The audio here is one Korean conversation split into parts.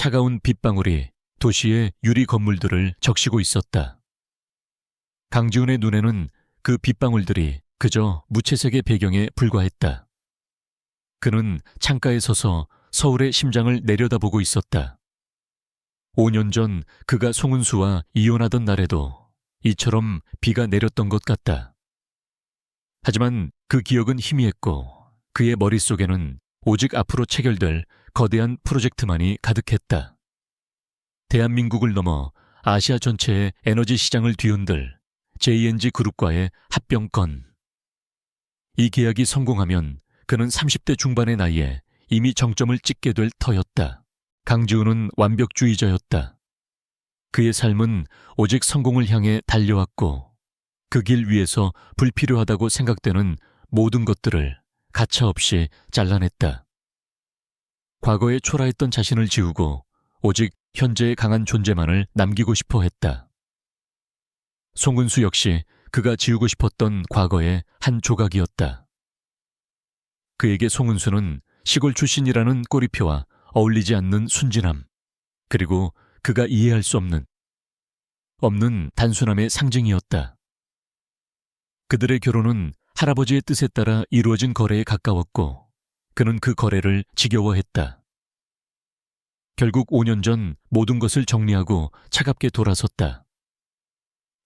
차가운 빗방울이 도시의 유리 건물들을 적시고 있었다. 강지훈의 눈에는 그 빗방울들이 그저 무채색의 배경에 불과했다. 그는 창가에 서서 서울의 심장을 내려다보고 있었다. 5년 전 그가 송은수와 이혼하던 날에도 이처럼 비가 내렸던 것 같다. 하지만 그 기억은 희미했고 그의 머릿속에는 오직 앞으로 체결될 거대한 프로젝트만이 가득했다. 대한민국을 넘어 아시아 전체의 에너지 시장을 뒤흔들 JNG 그룹과의 합병건. 이 계약이 성공하면 그는 30대 중반의 나이에 이미 정점을 찍게 될 터였다. 강지훈은 완벽주의자였다. 그의 삶은 오직 성공을 향해 달려왔고 그 길 위에서 불필요하다고 생각되는 모든 것들을 가차없이 잘라냈다. 과거에 초라했던 자신을 지우고 오직 현재의 강한 존재만을 남기고 싶어 했다. 송은수 역시 그가 지우고 싶었던 과거의 한 조각이었다. 그에게 송은수는 시골 출신이라는 꼬리표와 어울리지 않는 순진함, 그리고 그가 이해할 수 없는 단순함의 상징이었다. 그들의 결혼은 할아버지의 뜻에 따라 이루어진 거래에 가까웠고 그는 그 거래를 지겨워했다. 결국 5년 전 모든 것을 정리하고 차갑게 돌아섰다.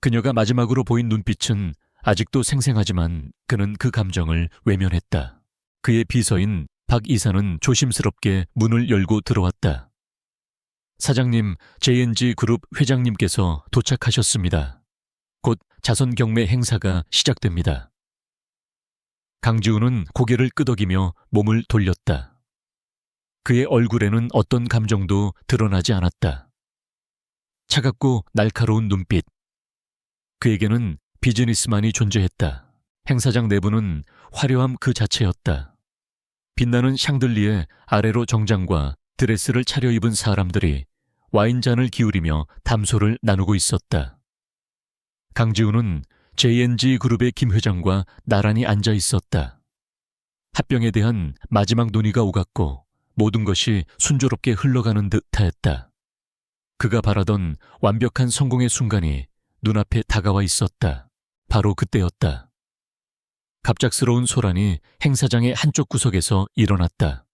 그녀가 마지막으로 보인 눈빛은 아직도 생생하지만 그는 그 감정을 외면했다. 그의 비서인 박 이사는 조심스럽게 문을 열고 들어왔다. 사장님, JNG 그룹 회장님께서 도착하셨습니다. 곧 자선 경매 행사가 시작됩니다. 강지훈은 고개를 끄덕이며 몸을 돌렸다. 그의 얼굴에는 어떤 감정도 드러나지 않았다. 차갑고 날카로운 눈빛. 그에게는 비즈니스만이 존재했다. 행사장 내부는 화려함 그 자체였다. 빛나는 샹들리에 아래로 정장과 드레스를 차려입은 사람들이 와인잔을 기울이며 담소를 나누고 있었다. 강지훈은 JNG 그룹의 김 회장과 나란히 앉아 있었다. 합병에 대한 마지막 논의가 오갔고 모든 것이 순조롭게 흘러가는 듯하였다. 그가 바라던 완벽한 성공의 순간이 눈앞에 다가와 있었다. 바로 그때였다. 갑작스러운 소란이 행사장의 한쪽 구석에서 일어났다.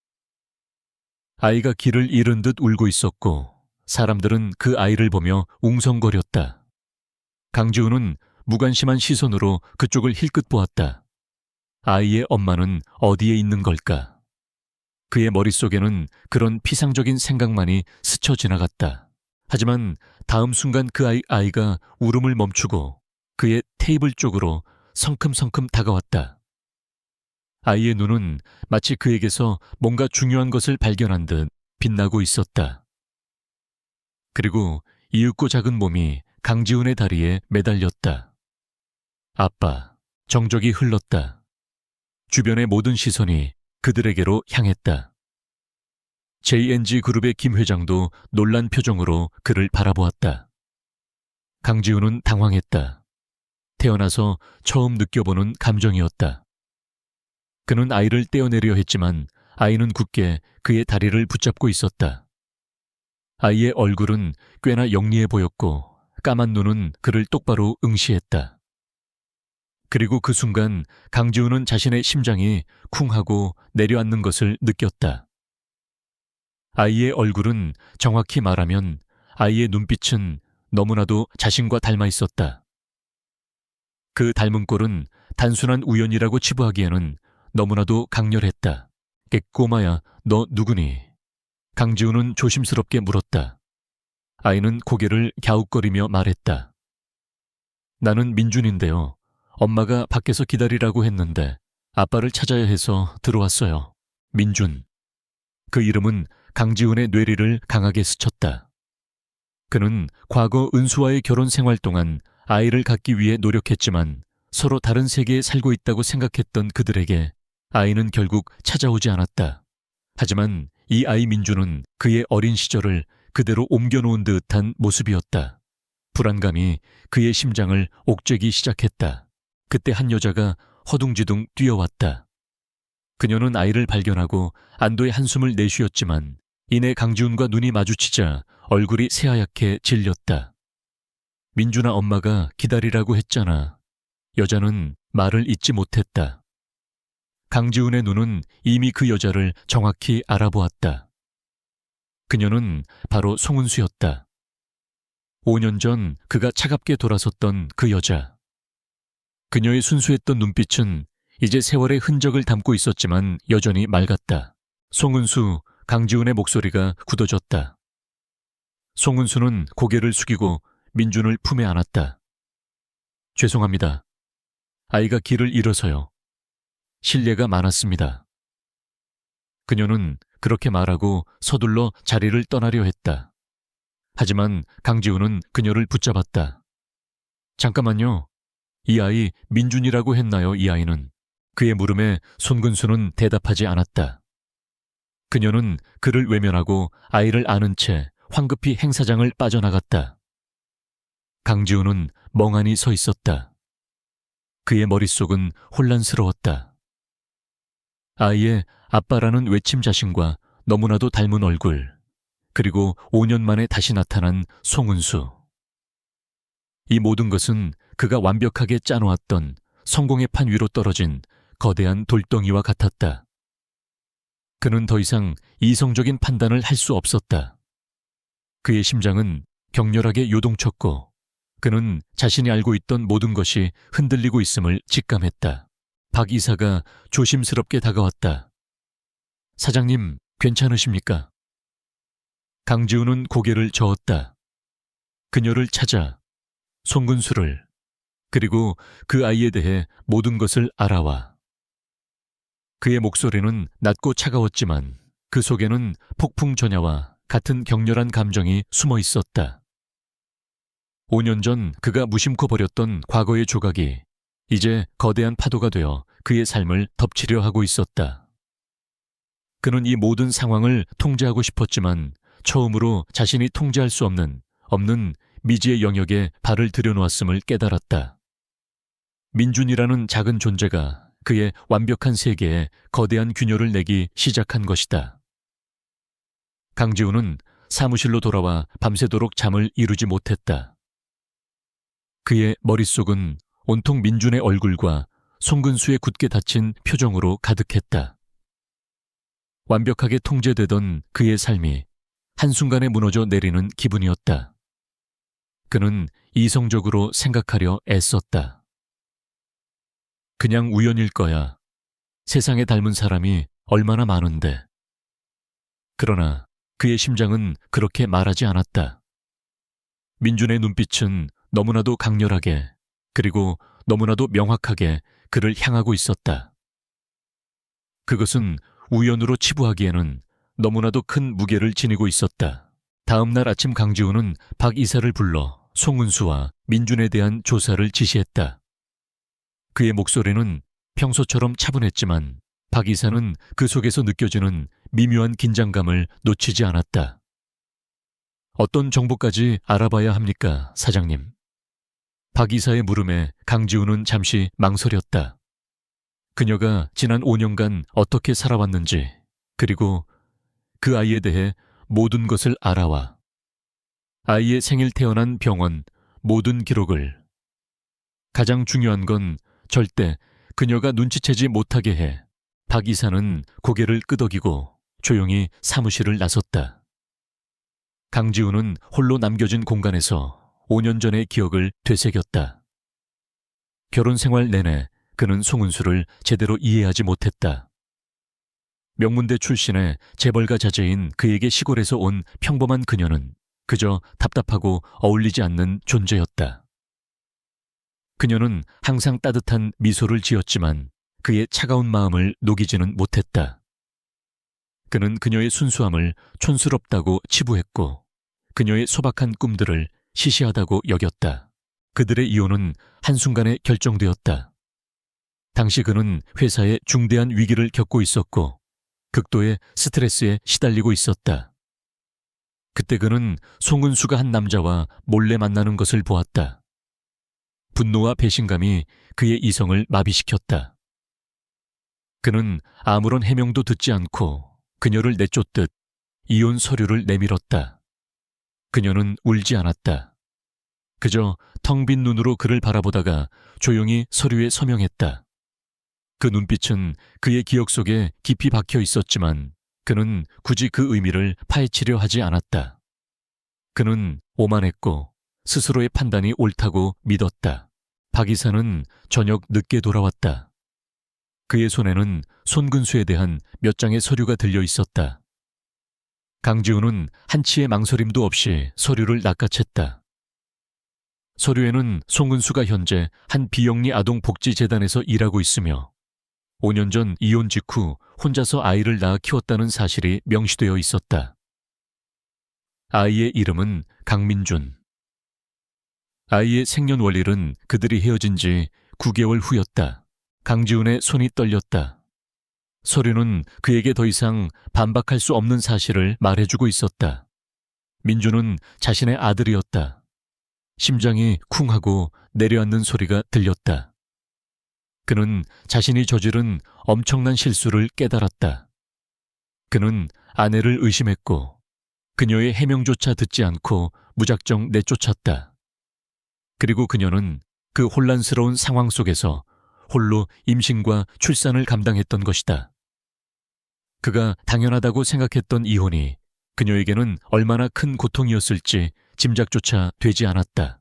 아이가 길을 잃은 듯 울고 있었고 사람들은 그 아이를 보며 웅성거렸다. 강지훈은 무관심한 시선으로 그쪽을 힐끗 보았다. 아이의 엄마는 어디에 있는 걸까? 그의 머릿속에는 그런 피상적인 생각만이 스쳐 지나갔다. 하지만 다음 순간 그 아이가 울음을 멈추고 그의 테이블 쪽으로 성큼성큼 다가왔다. 아이의 눈은 마치 그에게서 뭔가 중요한 것을 발견한 듯 빛나고 있었다. 그리고 이윽고 작은 몸이 강지훈의 다리에 매달렸다. 아빠, 정적이 흘렀다. 주변의 모든 시선이 그들에게로 향했다. JNG 그룹의 김 회장도 놀란 표정으로 그를 바라보았다. 강지훈은 당황했다. 태어나서 처음 느껴보는 감정이었다. 그는 아이를 떼어내려 했지만 아이는 굳게 그의 다리를 붙잡고 있었다. 아이의 얼굴은 꽤나 영리해 보였고 까만 눈은 그를 똑바로 응시했다. 그리고 그 순간 강지훈은 자신의 심장이 쿵하고 내려앉는 것을 느꼈다. 아이의 얼굴은, 정확히 말하면 아이의 눈빛은 너무나도 자신과 닮아 있었다. 그 닮은 꼴은 단순한 우연이라고 치부하기에는 너무나도 강렬했다. 꼬마야, 너 누구니? 강지훈은 조심스럽게 물었다. 아이는 고개를 갸웃거리며 말했다. 나는 민준인데요. 엄마가 밖에서 기다리라고 했는데 아빠를 찾아야 해서 들어왔어요. 민준. 그 이름은 강지훈의 뇌리를 강하게 스쳤다. 그는 과거 은수와의 결혼 생활 동안 아이를 갖기 위해 노력했지만 서로 다른 세계에 살고 있다고 생각했던 그들에게 아이는 결국 찾아오지 않았다. 하지만 이 아이 민준은 그의 어린 시절을 그대로 옮겨놓은 듯한 모습이었다. 불안감이 그의 심장을 옥죄기 시작했다. 그때 한 여자가 허둥지둥 뛰어왔다. 그녀는 아이를 발견하고 안도의 한숨을 내쉬었지만 이내 강지훈과 눈이 마주치자 얼굴이 새하얗게 질렸다. 민준아, 엄마가 기다리라고 했잖아. 여자는 말을 잇지 못했다. 강지훈의 눈은 이미 그 여자를 정확히 알아보았다. 그녀는 바로 송은수였다. 5년 전 그가 차갑게 돌아섰던 그 여자. 그녀의 순수했던 눈빛은 이제 세월의 흔적을 담고 있었지만 여전히 맑았다. 송은수, 강지훈의 목소리가 굳어졌다. 송은수는 고개를 숙이고 민준을 품에 안았다. 죄송합니다. 아이가 길을 잃어서요. 실례가 많았습니다. 그녀는 그렇게 말하고 서둘러 자리를 떠나려 했다. 하지만 강지훈은 그녀를 붙잡았다. 잠깐만요. 이 아이 민준이라고 했나요, 이 아이는? 그의 물음에 손근수는 대답하지 않았다. 그녀는 그를 외면하고 아이를 안은 채 황급히 행사장을 빠져나갔다. 강지훈은 멍하니 서 있었다. 그의 머릿속은 혼란스러웠다. 아이의 아빠라는 외침 자신과 너무나도 닮은 얼굴, 그리고 5년 만에 다시 나타난 송은수. 이 모든 것은 그가 완벽하게 짜놓았던 성공의 판 위로 떨어진 거대한 돌덩이와 같았다. 그는 더 이상 이성적인 판단을 할 수 없었다. 그의 심장은 격렬하게 요동쳤고 그는 자신이 알고 있던 모든 것이 흔들리고 있음을 직감했다. 박 이사가 조심스럽게 다가왔다. 사장님, 괜찮으십니까? 강지훈은 고개를 저었다. 그녀를 찾아 송근수를, 그리고 그 아이에 대해 모든 것을 알아와. 그의 목소리는 낮고 차가웠지만 그 속에는 폭풍 전야와 같은 격렬한 감정이 숨어 있었다. 5년 전 그가 무심코 버렸던 과거의 조각이 이제 거대한 파도가 되어 그의 삶을 덮치려 하고 있었다. 그는 이 모든 상황을 통제하고 싶었지만 처음으로 자신이 통제할 수 없는 미지의 영역에 발을 들여놓았음을 깨달았다. 민준이라는 작은 존재가 그의 완벽한 세계에 거대한 균열을 내기 시작한 것이다. 강지훈은 사무실로 돌아와 밤새도록 잠을 이루지 못했다. 그의 머릿속은 온통 민준의 얼굴과 송근수의 굳게 닫힌 표정으로 가득했다. 완벽하게 통제되던 그의 삶이 한순간에 무너져 내리는 기분이었다. 그는 이성적으로 생각하려 애썼다. 그냥 우연일 거야. 세상에 닮은 사람이 얼마나 많은데. 그러나 그의 심장은 그렇게 말하지 않았다. 민준의 눈빛은 너무나도 강렬하게, 그리고 너무나도 명확하게 그를 향하고 있었다. 그것은 우연으로 치부하기에는 너무나도 큰 무게를 지니고 있었다. 다음 날 아침 강지훈은 박 이사를 불러 송은수와 민준에 대한 조사를 지시했다. 그의 목소리는 평소처럼 차분했지만 박 이사는 그 속에서 느껴지는 미묘한 긴장감을 놓치지 않았다. 어떤 정보까지 알아봐야 합니까, 사장님? 박 이사의 물음에 강지훈은 잠시 망설였다. 그녀가 지난 5년간 어떻게 살아왔는지, 그리고 그 아이에 대해 모든 것을 알아와. 아이의 생일 태어난 병원, 모든 기록을. 가장 중요한 건 절대 그녀가 눈치채지 못하게 해. 박 이사는 고개를 끄덕이고 조용히 사무실을 나섰다. 강지훈은 홀로 남겨진 공간에서 5년 전의 기억을 되새겼다. 결혼 생활 내내 그는 송은수를 제대로 이해하지 못했다. 명문대 출신의 재벌가 자제인 그에게 시골에서 온 평범한 그녀는 그저 답답하고 어울리지 않는 존재였다. 그녀는 항상 따뜻한 미소를 지었지만 그의 차가운 마음을 녹이지는 못했다. 그는 그녀의 순수함을 촌스럽다고 치부했고 그녀의 소박한 꿈들을 시시하다고 여겼다. 그들의 이혼은 한순간에 결정되었다. 당시 그는 회사에 중대한 위기를 겪고 있었고 극도의 스트레스에 시달리고 있었다. 그때 그는 송은수가 한 남자와 몰래 만나는 것을 보았다. 분노와 배신감이 그의 이성을 마비시켰다. 그는 아무런 해명도 듣지 않고 그녀를 내쫓듯 이혼 서류를 내밀었다. 그녀는 울지 않았다. 그저 텅 빈 눈으로 그를 바라보다가 조용히 서류에 서명했다. 그 눈빛은 그의 기억 속에 깊이 박혀 있었지만 그는 굳이 그 의미를 파헤치려 하지 않았다. 그는 오만했고 스스로의 판단이 옳다고 믿었다. 박 이사는 저녁 늦게 돌아왔다. 그의 손에는 손근수에 대한 몇 장의 서류가 들려 있었다. 강지훈은 한치의 망설임도 없이 서류를 낚아챘다. 서류에는 송은수가 현재 한 비영리 아동복지재단에서 일하고 있으며 5년 전 이혼 직후 혼자서 아이를 낳아 키웠다는 사실이 명시되어 있었다. 아이의 이름은 강민준. 아이의 생년월일은 그들이 헤어진 지 9개월 후였다. 강지훈의 손이 떨렸다. 서류는 그에게 더 이상 반박할 수 없는 사실을 말해주고 있었다. 민준은 자신의 아들이었다. 심장이 쿵 하고 내려앉는 소리가 들렸다. 그는 자신이 저지른 엄청난 실수를 깨달았다. 그는 아내를 의심했고 그녀의 해명조차 듣지 않고 무작정 내쫓았다. 그리고 그녀는 그 혼란스러운 상황 속에서 홀로 임신과 출산을 감당했던 것이다. 그가 당연하다고 생각했던 이혼이 그녀에게는 얼마나 큰 고통이었을지 짐작조차 되지 않았다.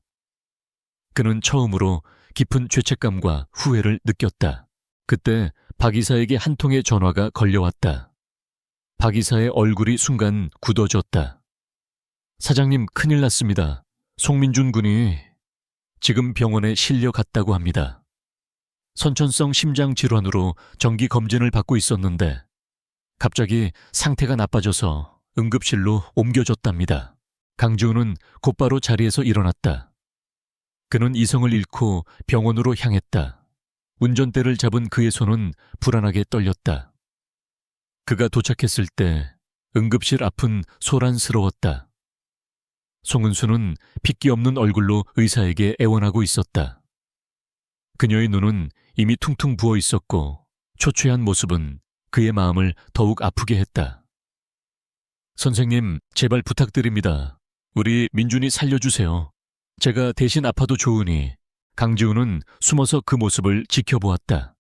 그는 처음으로 깊은 죄책감과 후회를 느꼈다. 그때 박 이사에게 한 통의 전화가 걸려왔다. 박 이사의 얼굴이 순간 굳어졌다. 사장님, 큰일 났습니다. 송민준 군이 지금 병원에 실려갔다고 합니다. 선천성 심장 질환으로 정기 검진을 받고 있었는데 갑자기 상태가 나빠져서 응급실로 옮겨졌답니다. 강지훈은 곧바로 자리에서 일어났다. 그는 이성을 잃고 병원으로 향했다. 운전대를 잡은 그의 손은 불안하게 떨렸다. 그가 도착했을 때 응급실 앞은 소란스러웠다. 송은수는 핏기 없는 얼굴로 의사에게 애원하고 있었다. 그녀의 눈은 이미 퉁퉁 부어 있었고 초췌한 모습은 그의 마음을 더욱 아프게 했다. 선생님, 제발 부탁드립니다. 우리 민준이 살려주세요. 제가 대신 아파도 좋으니. 강지훈은 숨어서 그 모습을 지켜보았다.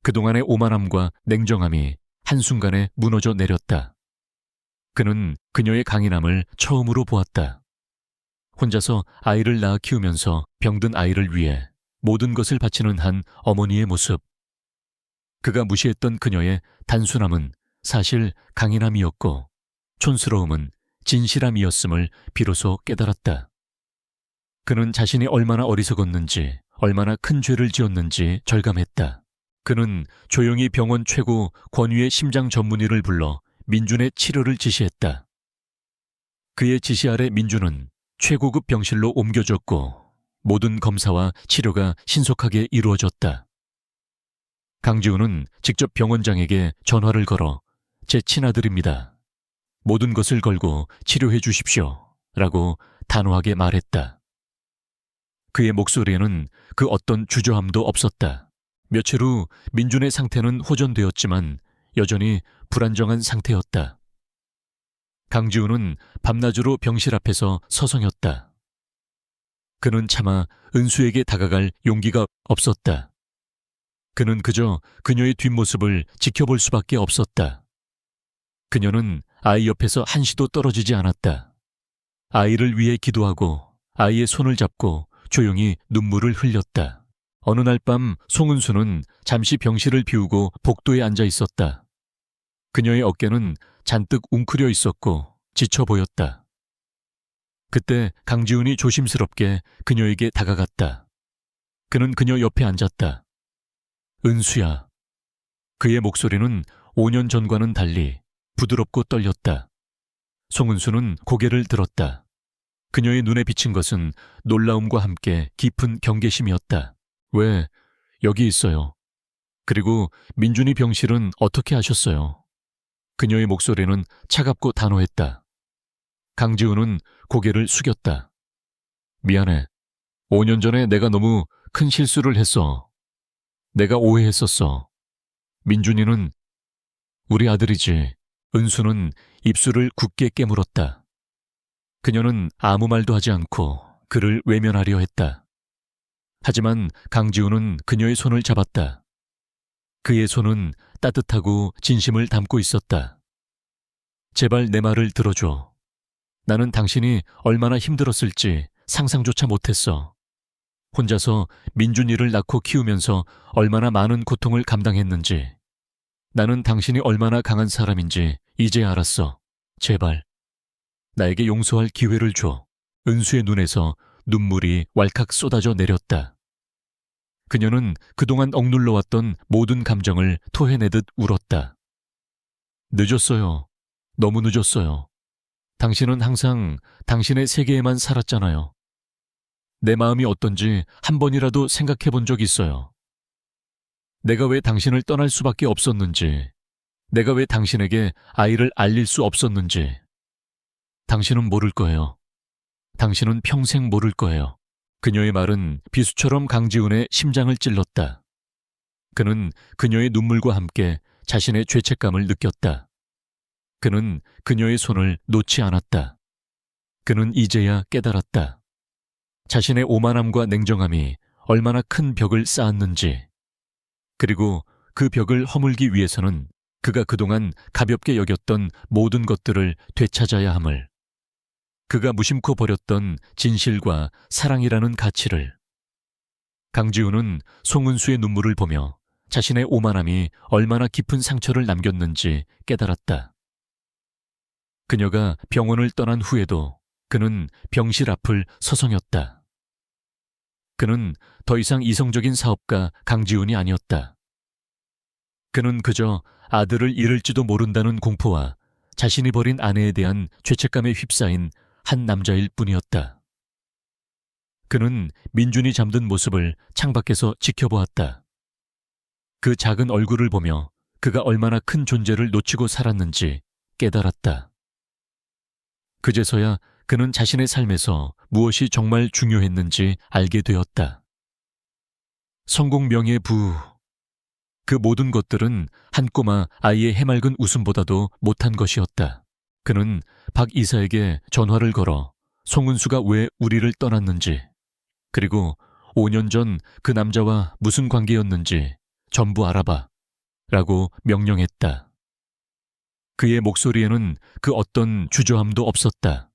그동안의 오만함과 냉정함이 한순간에 무너져 내렸다. 그는 그녀의 강인함을 처음으로 보았다. 혼자서 아이를 낳아 키우면서 병든 아이를 위해 모든 것을 바치는 한 어머니의 모습. 그가 무시했던 그녀의 단순함은 사실 강인함이었고 촌스러움은 진실함이었음을 비로소 깨달았다. 그는 자신이 얼마나 어리석었는지, 얼마나 큰 죄를 지었는지 절감했다. 그는 조용히 병원 최고 권위의 심장 전문의를 불러 민준의 치료를 지시했다. 그의 지시 아래 민준은 최고급 병실로 옮겨졌고 모든 검사와 치료가 신속하게 이루어졌다. 강지훈은 직접 병원장에게 전화를 걸어 제 친아들입니다. 모든 것을 걸고 치료해 주십시오. 라고 단호하게 말했다. 그의 목소리에는 그 어떤 주저함도 없었다. 며칠 후 민준의 상태는 호전되었지만 여전히 불안정한 상태였다. 강지훈은 밤낮으로 병실 앞에서 서성였다. 그는 차마 은수에게 다가갈 용기가 없었다. 그는 그저 그녀의 뒷모습을 지켜볼 수밖에 없었다. 그녀는 아이 옆에서 한시도 떨어지지 않았다. 아이를 위해 기도하고 아이의 손을 잡고 조용히 눈물을 흘렸다. 어느 날 밤 송은수는 잠시 병실을 비우고 복도에 앉아 있었다. 그녀의 어깨는 잔뜩 웅크려 있었고 지쳐 보였다. 그때 강지훈이 조심스럽게 그녀에게 다가갔다. 그는 그녀 옆에 앉았다. 은수야. 그의 목소리는 5년 전과는 달리 부드럽고 떨렸다. 송은수는 고개를 들었다. 그녀의 눈에 비친 것은 놀라움과 함께 깊은 경계심이었다. 왜 여기 있어요? 그리고 민준이 병실은 어떻게 하셨어요? 그녀의 목소리는 차갑고 단호했다. 강지훈은 고개를 숙였다. 미안해. 5년 전에 내가 너무 큰 실수를 했어. 내가 오해했었어. 민준이는 우리 아들이지. 은수는 입술을 굳게 깨물었다. 그녀는 아무 말도 하지 않고 그를 외면하려 했다. 하지만 강지훈은 그녀의 손을 잡았다. 그의 손은 따뜻하고 진심을 담고 있었다. 제발 내 말을 들어줘. 나는 당신이 얼마나 힘들었을지 상상조차 못했어. 혼자서 민준이를 낳고 키우면서 얼마나 많은 고통을 감당했는지. 나는 당신이 얼마나 강한 사람인지 이제 알았어. 제발. 나에게 용서할 기회를 줘. 은수의 눈에서 눈물이 왈칵 쏟아져 내렸다. 그녀는 그동안 억눌러왔던 모든 감정을 토해내듯 울었다. 늦었어요. 너무 늦었어요. 당신은 항상 당신의 세계에만 살았잖아요. 내 마음이 어떤지 한 번이라도 생각해 본 적 있어요. 내가 왜 당신을 떠날 수밖에 없었는지, 내가 왜 당신에게 아이를 알릴 수 없었는지. 당신은 모를 거예요. 당신은 평생 모를 거예요. 그녀의 말은 비수처럼 강지훈의 심장을 찔렀다. 그는 그녀의 눈물과 함께 자신의 죄책감을 느꼈다. 그는 그녀의 손을 놓지 않았다. 그는 이제야 깨달았다. 자신의 오만함과 냉정함이 얼마나 큰 벽을 쌓았는지, 그리고 그 벽을 허물기 위해서는 그가 그동안 가볍게 여겼던 모든 것들을 되찾아야 함을, 그가 무심코 버렸던 진실과 사랑이라는 가치를. 강지훈은 송은수의 눈물을 보며 자신의 오만함이 얼마나 깊은 상처를 남겼는지 깨달았다. 그녀가 병원을 떠난 후에도 그는 병실 앞을 서성였다. 그는 더 이상 이성적인 사업가 강지훈이 아니었다. 그는 그저 아들을 잃을지도 모른다는 공포와 자신이 버린 아내에 대한 죄책감에 휩싸인 한 남자일 뿐이었다. 그는 민준이 잠든 모습을 창밖에서 지켜보았다. 그 작은 얼굴을 보며 그가 얼마나 큰 존재를 놓치고 살았는지 깨달았다. 그제서야 그는 자신의 삶에서 무엇이 정말 중요했는지 알게 되었다. 성공, 명예, 부, 그 모든 것들은 한 꼬마 아이의 해맑은 웃음보다도 못한 것이었다. 그는 박 이사에게 전화를 걸어 송은수가 왜 우리를 떠났는지, 그리고 5년 전 그 남자와 무슨 관계였는지 전부 알아봐 라고 명령했다. 그의 목소리에는 그 어떤 주저함도 없었다.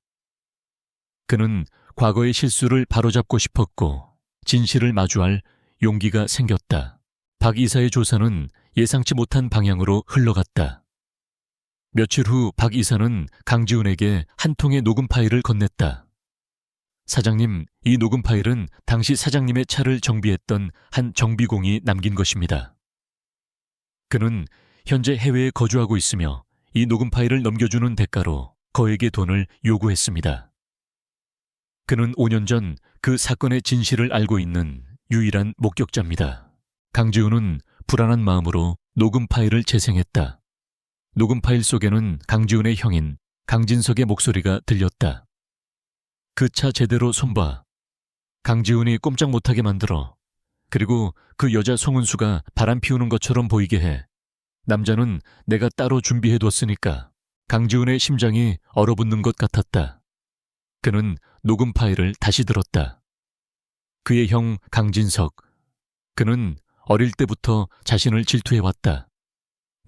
그는 과거의 실수를 바로잡고 싶었고 진실을 마주할 용기가 생겼다. 박 이사의 조사는 예상치 못한 방향으로 흘러갔다. 며칠 후 박 이사는 강지훈에게 한 통의 녹음 파일을 건넸다. 사장님, 이 녹음 파일은 당시 사장님의 차를 정비했던 한 정비공이 남긴 것입니다. 그는 현재 해외에 거주하고 있으며 이 녹음 파일을 넘겨주는 대가로 거액의 돈을 요구했습니다. 그는 5년 전 그 사건의 진실을 알고 있는 유일한 목격자입니다. 강지훈은 불안한 마음으로 녹음 파일을 재생했다. 녹음 파일 속에는 강지훈의 형인 강진석의 목소리가 들렸다. 그 차 제대로 손봐. 강지훈이 꼼짝 못하게 만들어. 그리고 그 여자 송은수가 바람 피우는 것처럼 보이게 해. 남자는 내가 따로 준비해뒀으니까. 강지훈의 심장이 얼어붙는 것 같았다. 그는 녹음 파일을 다시 들었다. 그의 형 강진석. 그는 어릴 때부터 자신을 질투해왔다.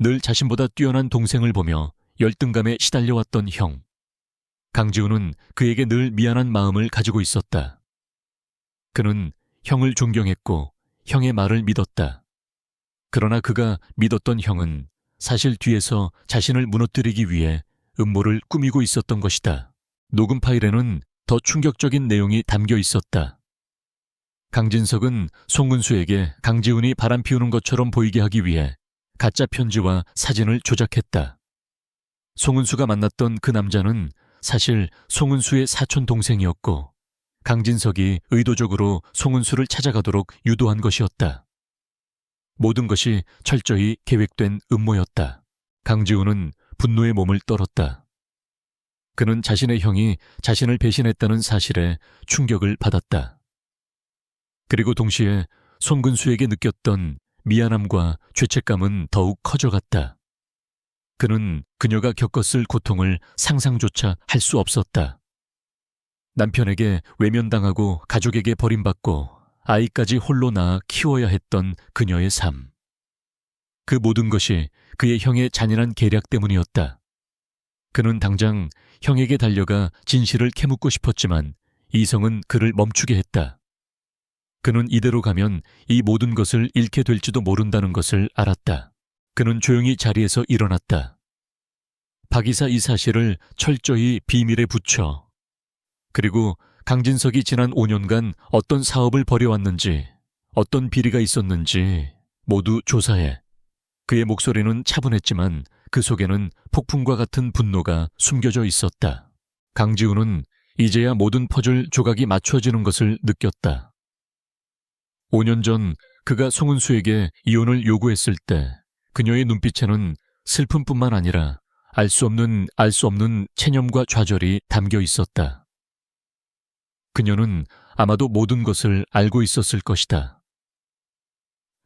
늘 자신보다 뛰어난 동생을 보며 열등감에 시달려왔던 형. 강지훈은 그에게 늘 미안한 마음을 가지고 있었다. 그는 형을 존경했고 형의 말을 믿었다. 그러나 그가 믿었던 형은 사실 뒤에서 자신을 무너뜨리기 위해 음모를 꾸미고 있었던 것이다. 녹음 파일에는 더 충격적인 내용이 담겨 있었다. 강진석은 송은수에게 강지훈이 바람 피우는 것처럼 보이게 하기 위해 가짜 편지와 사진을 조작했다. 송은수가 만났던 그 남자는 사실 송은수의 사촌 동생이었고 강진석이 의도적으로 송은수를 찾아가도록 유도한 것이었다. 모든 것이 철저히 계획된 음모였다. 강지훈은 분노의 몸을 떨었다. 그는 자신의 형이 자신을 배신했다는 사실에 충격을 받았다. 그리고 동시에 송근수에게 느꼈던 미안함과 죄책감은 더욱 커져갔다. 그는 그녀가 겪었을 고통을 상상조차 할 수 없었다. 남편에게 외면당하고 가족에게 버림받고 아이까지 홀로 낳아 키워야 했던 그녀의 삶. 그 모든 것이 그의 형의 잔인한 계략 때문이었다. 그는 당장 형에게 달려가 진실을 캐묻고 싶었지만 이성은 그를 멈추게 했다. 그는 이대로 가면 이 모든 것을 잃게 될지도 모른다는 것을 알았다. 그는 조용히 자리에서 일어났다. 박 이사 이 사실을 철저히 비밀에 붙여, 그리고 강진석이 지난 5년간 어떤 사업을 벌여왔는지, 어떤 비리가 있었는지 모두 조사해. 그의 목소리는 차분했지만 그 속에는 폭풍과 같은 분노가 숨겨져 있었다. 강지훈은 이제야 모든 퍼즐 조각이 맞춰지는 것을 느꼈다. 5년 전 그가 송은수에게 이혼을 요구했을 때 그녀의 눈빛에는 슬픔뿐만 아니라 알 수 없는 체념과 좌절이 담겨 있었다. 그녀는 아마도 모든 것을 알고 있었을 것이다.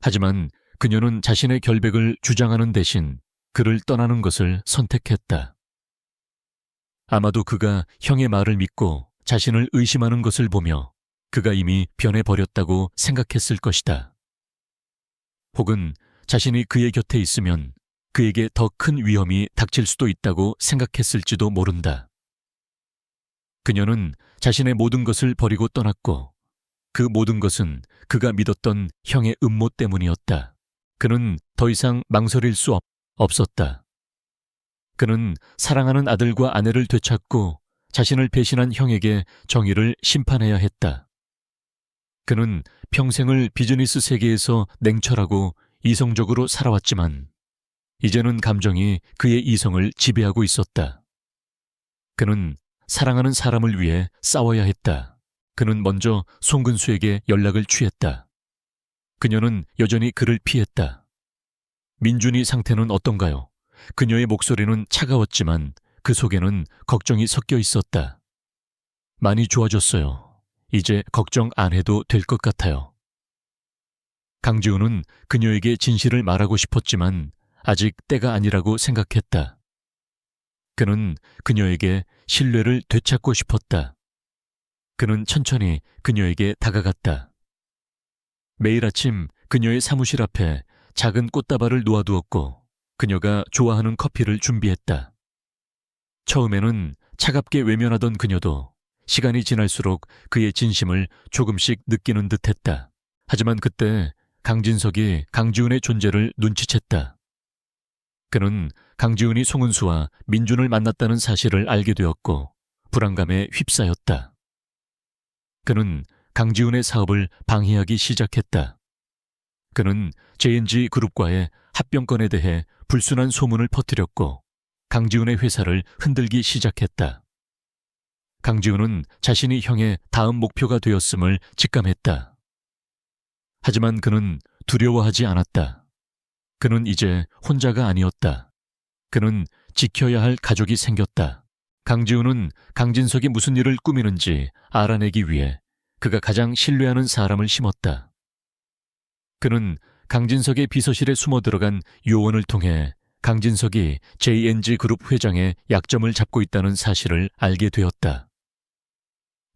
하지만 그녀는 자신의 결백을 주장하는 대신 그를 떠나는 것을 선택했다. 아마도 그가 형의 말을 믿고 자신을 의심하는 것을 보며 그가 이미 변해버렸다고 생각했을 것이다. 혹은 자신이 그의 곁에 있으면 그에게 더 큰 위험이 닥칠 수도 있다고 생각했을지도 모른다. 그녀는 자신의 모든 것을 버리고 떠났고 그 모든 것은 그가 믿었던 형의 음모 때문이었다. 그는 더 이상 망설일 수 없었다. 그는 사랑하는 아들과 아내를 되찾고 자신을 배신한 형에게 정의를 심판해야 했다. 그는 평생을 비즈니스 세계에서 냉철하고 이성적으로 살아왔지만 이제는 감정이 그의 이성을 지배하고 있었다. 그는 사랑하는 사람을 위해 싸워야 했다. 그는 먼저 송근수에게 연락을 취했다. 그녀는 여전히 그를 피했다. 민준이 상태는 어떤가요? 그녀의 목소리는 차가웠지만 그 속에는 걱정이 섞여 있었다. 많이 좋아졌어요. 이제 걱정 안 해도 될 것 같아요. 강지훈은 그녀에게 진실을 말하고 싶었지만 아직 때가 아니라고 생각했다. 그는 그녀에게 신뢰를 되찾고 싶었다. 그는 천천히 그녀에게 다가갔다. 매일 아침 그녀의 사무실 앞에 작은 꽃다발을 놓아두었고 그녀가 좋아하는 커피를 준비했다. 처음에는 차갑게 외면하던 그녀도 시간이 지날수록 그의 진심을 조금씩 느끼는 듯했다. 하지만 그때 강진석이 강지훈의 존재를 눈치챘다. 그는 강지훈이 송은수와 민준을 만났다는 사실을 알게 되었고 불안감에 휩싸였다. 그는 강지훈의 사업을 방해하기 시작했다. 그는 JNG 그룹과의 합병건에 대해 불순한 소문을 퍼뜨렸고 강지훈의 회사를 흔들기 시작했다. 강지훈은 자신이 형의 다음 목표가 되었음을 직감했다. 하지만 그는 두려워하지 않았다. 그는 이제 혼자가 아니었다. 그는 지켜야 할 가족이 생겼다. 강지훈은 강진석이 무슨 일을 꾸미는지 알아내기 위해 그가 가장 신뢰하는 사람을 심었다. 그는 강진석의 비서실에 숨어 들어간 요원을 통해 강진석이 JNG 그룹 회장의 약점을 잡고 있다는 사실을 알게 되었다.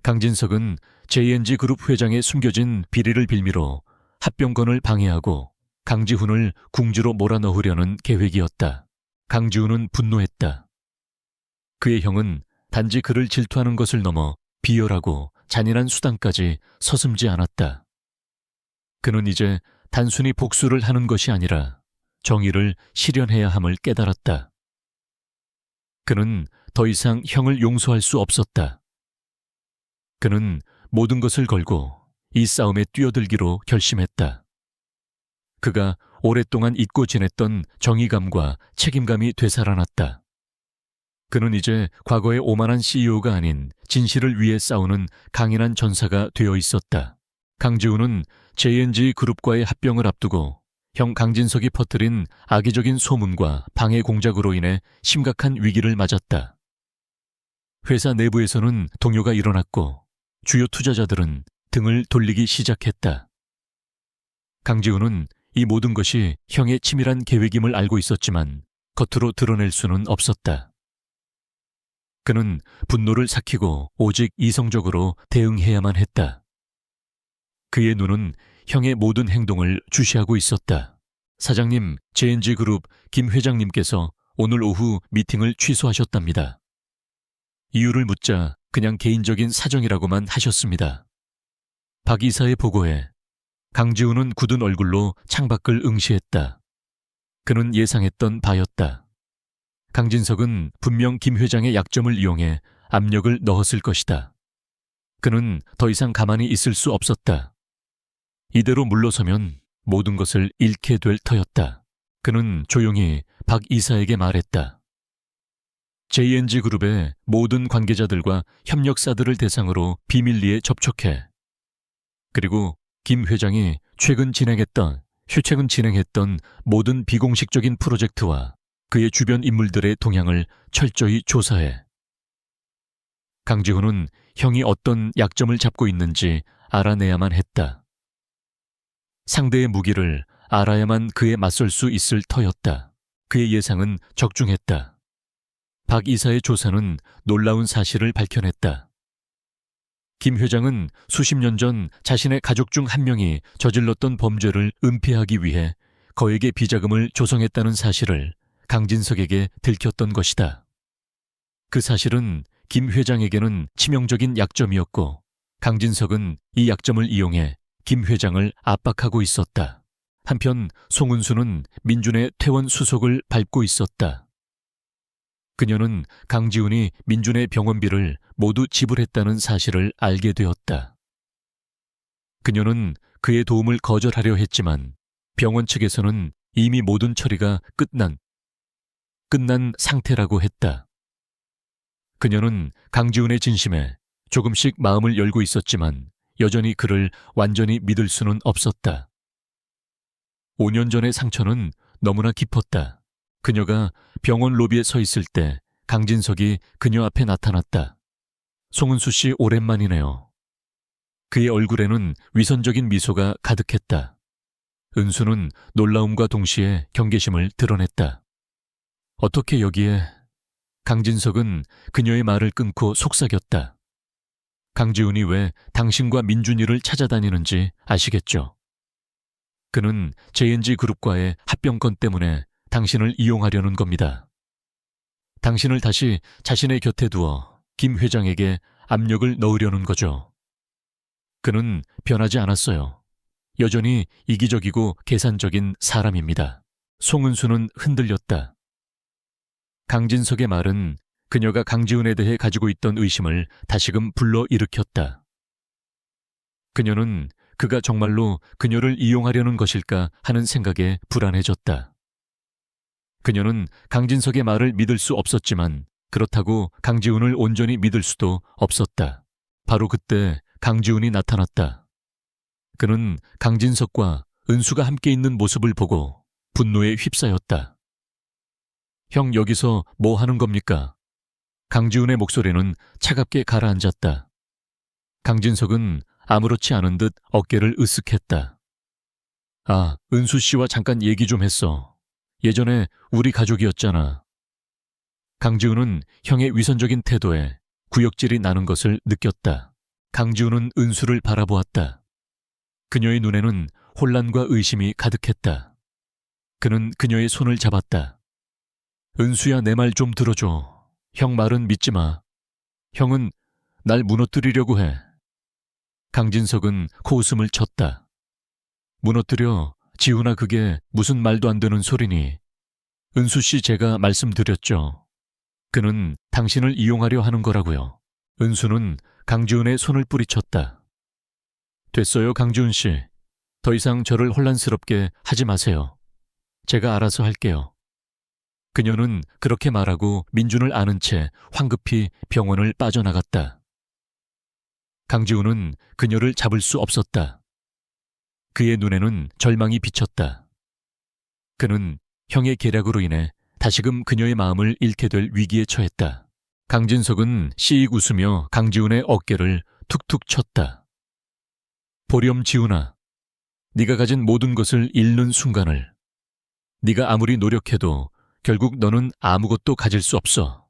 강진석은 JNG 그룹 회장의 숨겨진 비리를 빌미로 합병건을 방해하고 강지훈을 궁지로 몰아넣으려는 계획이었다. 강지훈은 분노했다. 그의 형은 단지 그를 질투하는 것을 넘어 비열하고 잔인한 수단까지 서슴지 않았다. 그는 이제 단순히 복수를 하는 것이 아니라 정의를 실현해야 함을 깨달았다. 그는 더 이상 형을 용서할 수 없었다. 그는 모든 것을 걸고 이 싸움에 뛰어들기로 결심했다. 그가 오랫동안 잊고 지냈던 정의감과 책임감이 되살아났다. 그는 이제 과거의 오만한 CEO가 아닌 진실을 위해 싸우는 강인한 전사가 되어 있었다. 강지훈은 JNG 그룹과의 합병을 앞두고 형 강진석이 퍼뜨린 악의적인 소문과 방해 공작으로 인해 심각한 위기를 맞았다. 회사 내부에서는 동요가 일어났고 주요 투자자들은 등을 돌리기 시작했다. 강지훈은 이 모든 것이 형의 치밀한 계획임을 알고 있었지만 겉으로 드러낼 수는 없었다. 그는 분노를 삭히고 오직 이성적으로 대응해야만 했다. 그의 눈은 형의 모든 행동을 주시하고 있었다. 사장님, JNG그룹 김 회장님께서 오늘 오후 미팅을 취소하셨답니다. 이유를 묻자 그냥 개인적인 사정이라고만 하셨습니다. 박 이사의 보고에 강지훈은 굳은 얼굴로 창밖을 응시했다. 그는 예상했던 바였다. 강진석은 분명 김 회장의 약점을 이용해 압력을 넣었을 것이다. 그는 더 이상 가만히 있을 수 없었다. 이대로 물러서면 모든 것을 잃게 될 터였다. 그는 조용히 박 이사에게 말했다. JNG그룹의 모든 관계자들과 협력사들을 대상으로 비밀리에 접촉해. 그리고 김 회장이 최근 진행했던 모든 비공식적인 프로젝트와 그의 주변 인물들의 동향을 철저히 조사해. 강지훈은 형이 어떤 약점을 잡고 있는지 알아내야만 했다. 상대의 무기를 알아야만 그에 맞설 수 있을 터였다. 그의 예상은 적중했다. 박 이사의 조사는 놀라운 사실을 밝혀냈다. 김 회장은 수십 년 전 자신의 가족 중 한 명이 저질렀던 범죄를 은폐하기 위해 거액의 비자금을 조성했다는 사실을 강진석에게 들켰던 것이다. 그 사실은 김 회장에게는 치명적인 약점이었고 강진석은 이 약점을 이용해 김 회장을 압박하고 있었다. 한편 송은수는 민준의 퇴원 수속을 밟고 있었다. 그녀는 강지훈이 민준의 병원비를 모두 지불했다는 사실을 알게 되었다. 그녀는 그의 도움을 거절하려 했지만 병원 측에서는 이미 모든 처리가 끝난 상태라고 했다. 그녀는 강지훈의 진심에 조금씩 마음을 열고 있었지만 여전히 그를 완전히 믿을 수는 없었다. 5년 전의 상처는 너무나 깊었다. 그녀가 병원 로비에 서 있을 때 강진석이 그녀 앞에 나타났다. 송은수 씨 오랜만이네요. 그의 얼굴에는 위선적인 미소가 가득했다. 은수는 놀라움과 동시에 경계심을 드러냈다. 어떻게 여기에? 강진석은 그녀의 말을 끊고 속삭였다. 강지훈이 왜 당신과 민준이를 찾아다니는지 아시겠죠? 그는 JNG그룹과의 합병권 때문에 당신을 이용하려는 겁니다. 당신을 다시 자신의 곁에 두어 김 회장에게 압력을 넣으려는 거죠. 그는 변하지 않았어요. 여전히 이기적이고 계산적인 사람입니다. 송은수는 흔들렸다. 강진석의 말은 그녀가 강지훈에 대해 가지고 있던 의심을 다시금 불러일으켰다. 그녀는 그가 정말로 그녀를 이용하려는 것일까 하는 생각에 불안해졌다. 그녀는 강진석의 말을 믿을 수 없었지만 그렇다고 강지훈을 온전히 믿을 수도 없었다. 바로 그때 강지훈이 나타났다. 그는 강진석과 은수가 함께 있는 모습을 보고 분노에 휩싸였다. 형 여기서 뭐 하는 겁니까? 강지훈의 목소리는 차갑게 가라앉았다. 강진석은 아무렇지 않은 듯 어깨를 으쓱했다. 아, 은수 씨와 잠깐 얘기 좀 했어. 예전에 우리 가족이었잖아. 강지훈은 형의 위선적인 태도에 구역질이 나는 것을 느꼈다. 강지훈은 은수를 바라보았다. 그녀의 눈에는 혼란과 의심이 가득했다. 그는 그녀의 손을 잡았다. 은수야, 내 말 좀 들어줘. 형 말은 믿지 마. 형은 날 무너뜨리려고 해. 강진석은 코웃음을 쳤다. 무너뜨려? 지훈아, 그게 무슨 말도 안 되는 소리니. 은수 씨, 제가 말씀드렸죠. 그는 당신을 이용하려 하는 거라고요. 은수는 강지훈의 손을 뿌리쳤다. 됐어요, 강지훈 씨. 더 이상 저를 혼란스럽게 하지 마세요. 제가 알아서 할게요. 그녀는 그렇게 말하고 민준을 아는 채 황급히 병원을 빠져나갔다. 강지훈은 그녀를 잡을 수 없었다. 그의 눈에는 절망이 비쳤다. 그는 형의 계략으로 인해 다시금 그녀의 마음을 잃게 될 위기에 처했다. 강진석은 씩 웃으며 강지훈의 어깨를 툭툭 쳤다. 보렴 지훈아, 네가 가진 모든 것을 잃는 순간을, 네가 아무리 노력해도 결국 너는 아무것도 가질 수 없어.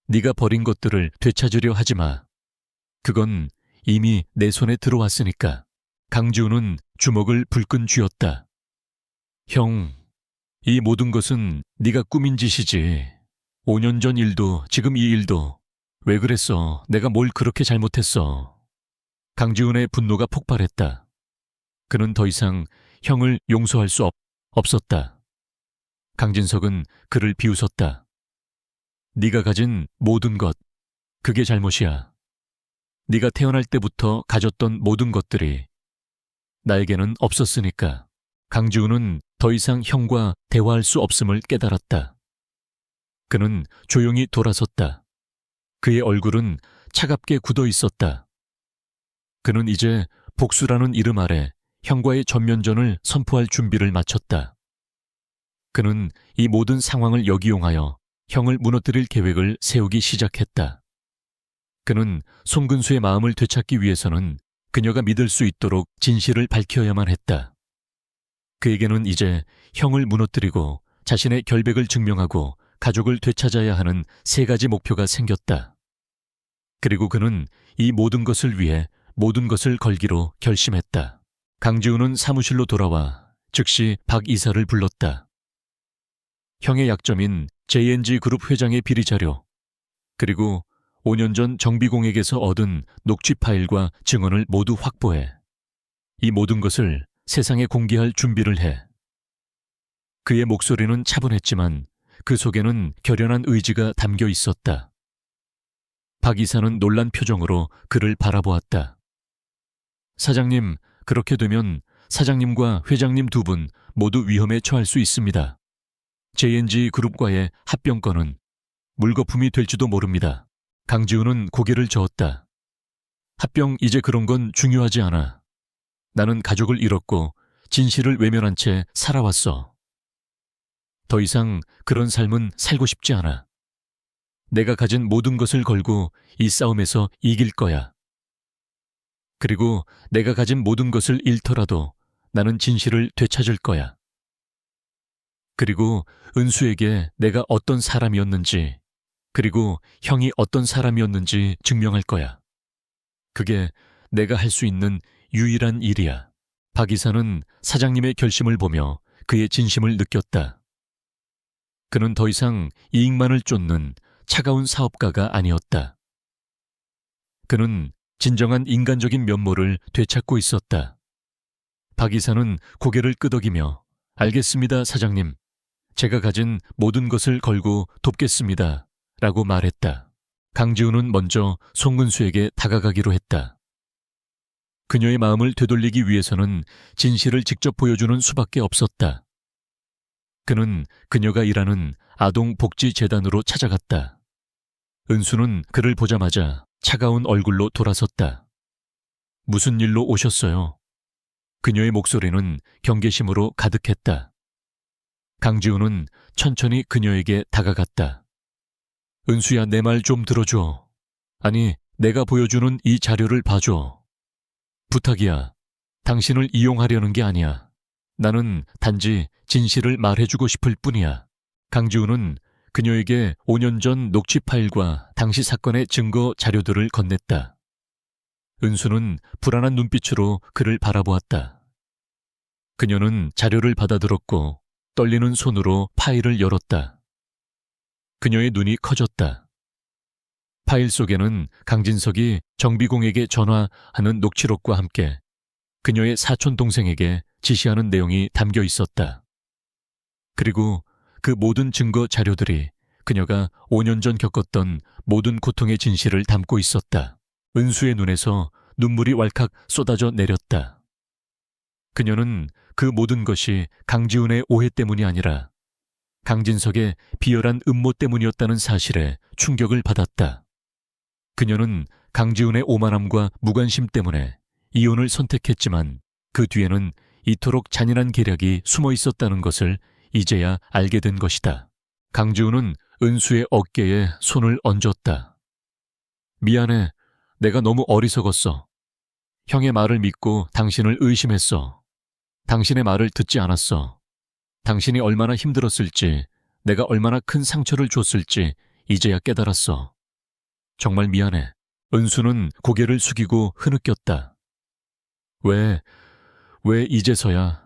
네가 버린 것들을 되찾으려 하지 마. 그건 이미 내 손에 들어왔으니까. 강지훈은 주먹을 불끈 쥐었다. 형, 이 모든 것은 네가 꾸민 짓이지. 5년 전 일도 지금 이 일도. 왜 그랬어? 내가 뭘 그렇게 잘못했어? 강지훈의 분노가 폭발했다. 그는 더 이상 형을 용서할 수 없었다. 강진석은 그를 비웃었다. 네가 가진 모든 것, 그게 잘못이야. 네가 태어날 때부터 가졌던 모든 것들이 나에게는 없었으니까. 강지훈은 더 이상 형과 대화할 수 없음을 깨달았다. 그는 조용히 돌아섰다. 그의 얼굴은 차갑게 굳어 있었다. 그는 이제 복수라는 이름 아래 형과의 전면전을 선포할 준비를 마쳤다. 그는 이 모든 상황을 역이용하여 형을 무너뜨릴 계획을 세우기 시작했다. 그는 송근수의 마음을 되찾기 위해서는 그녀가 믿을 수 있도록 진실을 밝혀야만 했다. 그에게는 이제 형을 무너뜨리고 자신의 결백을 증명하고 가족을 되찾아야 하는 3가지 목표가 생겼다. 그리고 그는 이 모든 것을 위해 모든 것을 걸기로 결심했다. 강지훈은 사무실로 돌아와 즉시 박 이사를 불렀다. 형의 약점인 JNG 그룹 회장의 비리 자료, 그리고 5년 전 정비공에게서 얻은 녹취 파일과 증언을 모두 확보해. 이 모든 것을 세상에 공개할 준비를 해. 그의 목소리는 차분했지만 그 속에는 결연한 의지가 담겨 있었다. 박 이사는 놀란 표정으로 그를 바라보았다. 사장님, 그렇게 되면 사장님과 회장님 2분 모두 위험에 처할 수 있습니다. JNG 그룹과의 합병건은 물거품이 될지도 모릅니다. 강지훈은 고개를 저었다. 합병 이제 그런 건 중요하지 않아. 나는 가족을 잃었고 진실을 외면한 채 살아왔어. 더 이상 그런 삶은 살고 싶지 않아. 내가 가진 모든 것을 걸고 이 싸움에서 이길 거야. 그리고 내가 가진 모든 것을 잃더라도 나는 진실을 되찾을 거야. 그리고 은수에게 내가 어떤 사람이었는지, 그리고 형이 어떤 사람이었는지 증명할 거야. 그게 내가 할 수 있는 유일한 일이야. 박 이사는 사장님의 결심을 보며 그의 진심을 느꼈다. 그는 더 이상 이익만을 쫓는 차가운 사업가가 아니었다. 그는 진정한 인간적인 면모를 되찾고 있었다. 박 이사는 고개를 끄덕이며 알겠습니다, 사장님. 제가 가진 모든 것을 걸고 돕겠습니다. 라고 말했다. 강지훈은 먼저 송근수에게 다가가기로 했다. 그녀의 마음을 되돌리기 위해서는 진실을 직접 보여주는 수밖에 없었다. 그는 그녀가 일하는 아동복지재단으로 찾아갔다. 은수는 그를 보자마자 차가운 얼굴로 돌아섰다. 무슨 일로 오셨어요? 그녀의 목소리는 경계심으로 가득했다. 강지훈은 천천히 그녀에게 다가갔다. 은수야, 내 말 좀 들어줘. 아니, 내가 보여주는 이 자료를 봐줘. 부탁이야. 당신을 이용하려는 게 아니야. 나는 단지 진실을 말해주고 싶을 뿐이야. 강지훈은 그녀에게 5년 전 녹취 파일과 당시 사건의 증거 자료들을 건넸다. 은수는 불안한 눈빛으로 그를 바라보았다. 그녀는 자료를 받아들었고 떨리는 손으로 파일을 열었다. 그녀의 눈이 커졌다. 파일 속에는 강진석이 정비공에게 전화하는 녹취록과 함께 그녀의 사촌 동생에게 지시하는 내용이 담겨 있었다. 그리고 그 모든 증거 자료들이 그녀가 5년 전 겪었던 모든 고통의 진실을 담고 있었다. 은수의 눈에서 눈물이 왈칵 쏟아져 내렸다. 그녀는 그 모든 것이 강지훈의 오해 때문이 아니라 강진석의 비열한 음모 때문이었다는 사실에 충격을 받았다. 그녀는 강지훈의 오만함과 무관심 때문에 이혼을 선택했지만 그 뒤에는 이토록 잔인한 계략이 숨어 있었다는 것을 이제야 알게 된 것이다. 강지훈은 은수의 어깨에 손을 얹었다. 미안해. 내가 너무 어리석었어. 형의 말을 믿고 당신을 의심했어. 당신의 말을 듣지 않았어. 당신이 얼마나 힘들었을지, 내가 얼마나 큰 상처를 줬을지 이제야 깨달았어. 정말 미안해. 은수는 고개를 숙이고 흐느꼈다. 왜 이제서야?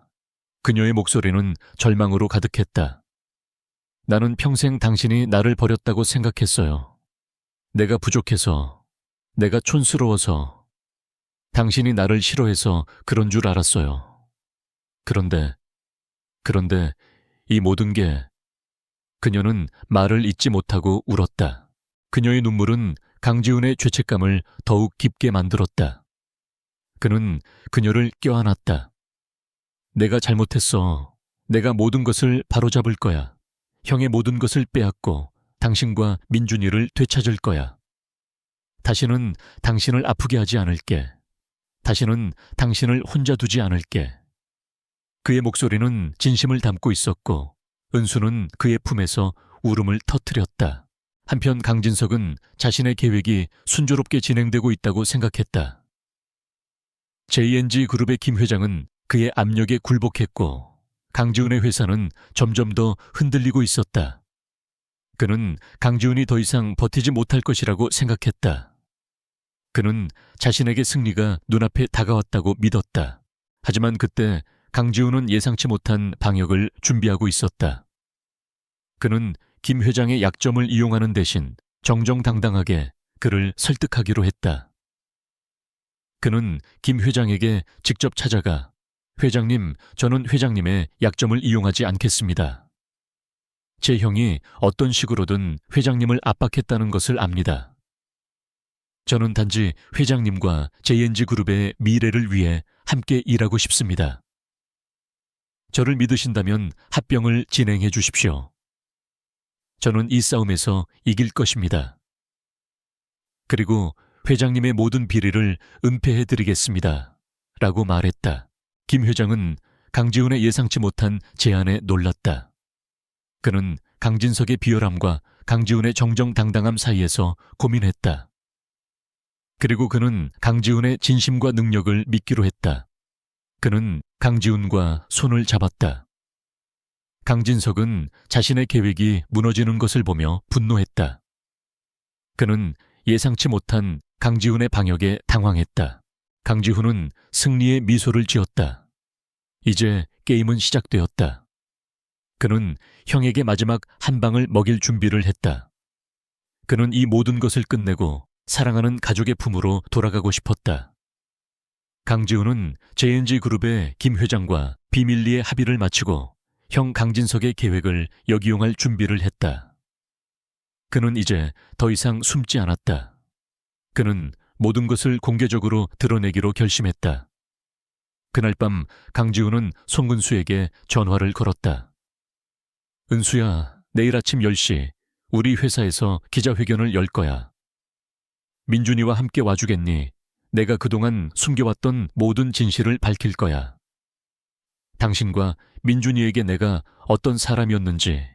그녀의 목소리는 절망으로 가득했다. 나는 평생 당신이 나를 버렸다고 생각했어요. 내가 부족해서, 내가 촌스러워서, 당신이 나를 싫어해서 그런 줄 알았어요. 그런데 이 모든 게... 그녀는 말을 잇지 못하고 울었다. 그녀의 눈물은 강지훈의 죄책감을 더욱 깊게 만들었다. 그는 그녀를 껴안았다. 내가 잘못했어. 내가 모든 것을 바로잡을 거야. 형의 모든 것을 빼앗고 당신과 민준이를 되찾을 거야. 다시는 당신을 아프게 하지 않을게. 다시는 당신을 혼자 두지 않을게. 그의 목소리는 진심을 담고 있었고 은수는 그의 품에서 울음을 터뜨렸다. 한편 강진석은 자신의 계획이 순조롭게 진행되고 있다고 생각했다. JNG 그룹의 김 회장은 그의 압력에 굴복했고 강지훈의 회사는 점점 더 흔들리고 있었다. 그는 강지훈이 더 이상 버티지 못할 것이라고 생각했다. 그는 자신에게 승리가 눈앞에 다가왔다고 믿었다. 하지만 그때 강지훈은 예상치 못한 방역을 준비하고 있었다. 그는 김 회장의 약점을 이용하는 대신 정정당당하게 그를 설득하기로 했다. 그는 김 회장에게 직접 찾아가 회장님, 저는 회장님의 약점을 이용하지 않겠습니다. 제 형이 어떤 식으로든 회장님을 압박했다는 것을 압니다. 저는 단지 회장님과 JNG그룹의 미래를 위해 함께 일하고 싶습니다. 저를 믿으신다면 합병을 진행해 주십시오. 저는 이 싸움에서 이길 것입니다. 그리고 회장님의 모든 비리를 은폐해 드리겠습니다. 라고 말했다. 김 회장은 강지훈의 예상치 못한 제안에 놀랐다. 그는 강진석의 비열함과 강지훈의 정정당당함 사이에서 고민했다. 그리고 그는 강지훈의 진심과 능력을 믿기로 했다. 그는 강지훈과 손을 잡았다. 강진석은 자신의 계획이 무너지는 것을 보며 분노했다. 그는 예상치 못한 강지훈의 방역에 당황했다. 강지훈은 승리의 미소를 지었다. 이제 게임은 시작되었다. 그는 형에게 마지막 한 방을 먹일 준비를 했다. 그는 이 모든 것을 끝내고 사랑하는 가족의 품으로 돌아가고 싶었다. 강지훈은 JNG그룹의 김 회장과 비밀리에 합의를 마치고 형 강진석의 계획을 역이용할 준비를 했다. 그는 이제 더 이상 숨지 않았다. 그는 모든 것을 공개적으로 드러내기로 결심했다. 그날 밤 강지훈은 송근수에게 전화를 걸었다. 은수야, 내일 아침 10시 우리 회사에서 기자회견을 열 거야. 민준이와 함께 와주겠니? 내가 그동안 숨겨왔던 모든 진실을 밝힐 거야. 당신과 민준이에게 내가 어떤 사람이었는지,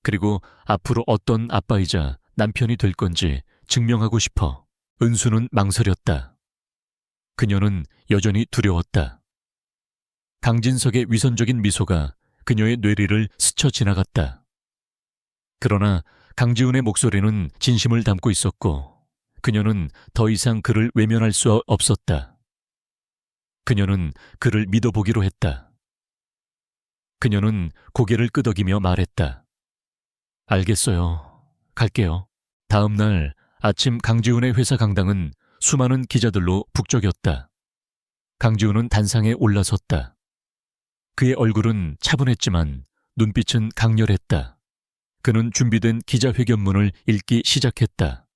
그리고 앞으로 어떤 아빠이자 남편이 될 건지 증명하고 싶어. 은수는 망설였다. 그녀는 여전히 두려웠다. 강진석의 위선적인 미소가 그녀의 뇌리를 스쳐 지나갔다. 그러나 강지훈의 목소리는 진심을 담고 있었고 그녀는 더 이상 그를 외면할 수 없었다. 그녀는 그를 믿어보기로 했다. 그녀는 고개를 끄덕이며 말했다. 알겠어요. 갈게요. 다음 날 아침 강지훈의 회사 강당은 수많은 기자들로 북적였다. 강지훈은 단상에 올라섰다. 그의 얼굴은 차분했지만 눈빛은 강렬했다. 그는 준비된 기자회견문을 읽기 시작했다.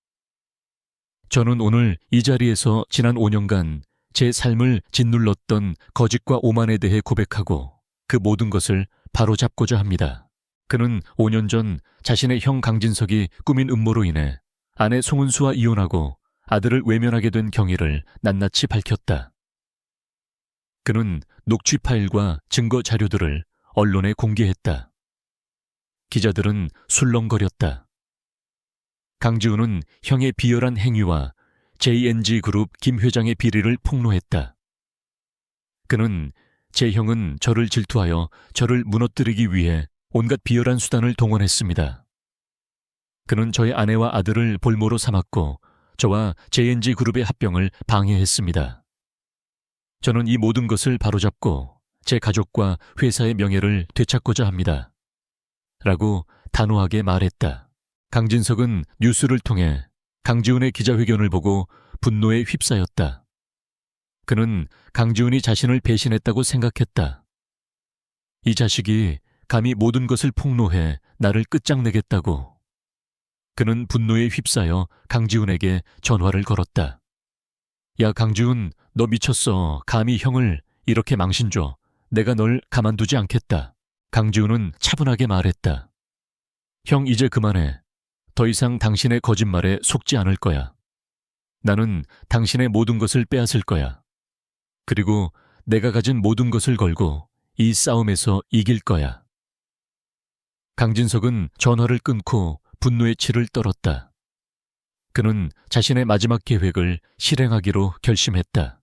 저는 오늘 이 자리에서 지난 5년간 제 삶을 짓눌렀던 거짓과 오만에 대해 고백하고 그 모든 것을 바로잡고자 합니다. 그는 5년 전 자신의 형 강진석이 꾸민 음모로 인해 아내 송은수와 이혼하고 아들을 외면하게 된 경위를 낱낱이 밝혔다. 그는 녹취 파일과 증거 자료들을 언론에 공개했다. 기자들은 술렁거렸다. 강지훈은 형의 비열한 행위와 JNG그룹 김 회장의 비리를 폭로했다. 그는 제 형은 저를 질투하여 저를 무너뜨리기 위해 온갖 비열한 수단을 동원했습니다. 그는 저의 아내와 아들을 볼모로 삼았고 저와 JNG 그룹의 합병을 방해했습니다. 저는 이 모든 것을 바로잡고 제 가족과 회사의 명예를 되찾고자 합니다. 라고 단호하게 말했다. 강진석은 뉴스를 통해 강지훈의 기자회견을 보고 분노에 휩싸였다. 그는 강지훈이 자신을 배신했다고 생각했다. 이 자식이 감히 모든 것을 폭로해 나를 끝장내겠다고. 그는 분노에 휩싸여 강지훈에게 전화를 걸었다. 야, 강지훈, 너 미쳤어. 감히 형을 이렇게 망신 줘. 내가 널 가만두지 않겠다. 강지훈은 차분하게 말했다. 형, 이제 그만해. 더 이상 당신의 거짓말에 속지 않을 거야. 나는 당신의 모든 것을 빼앗을 거야. 그리고 내가 가진 모든 것을 걸고 이 싸움에서 이길 거야. 강진석은 전화를 끊고 분노의 치를 떨었다. 그는 자신의 마지막 계획을 실행하기로 결심했다.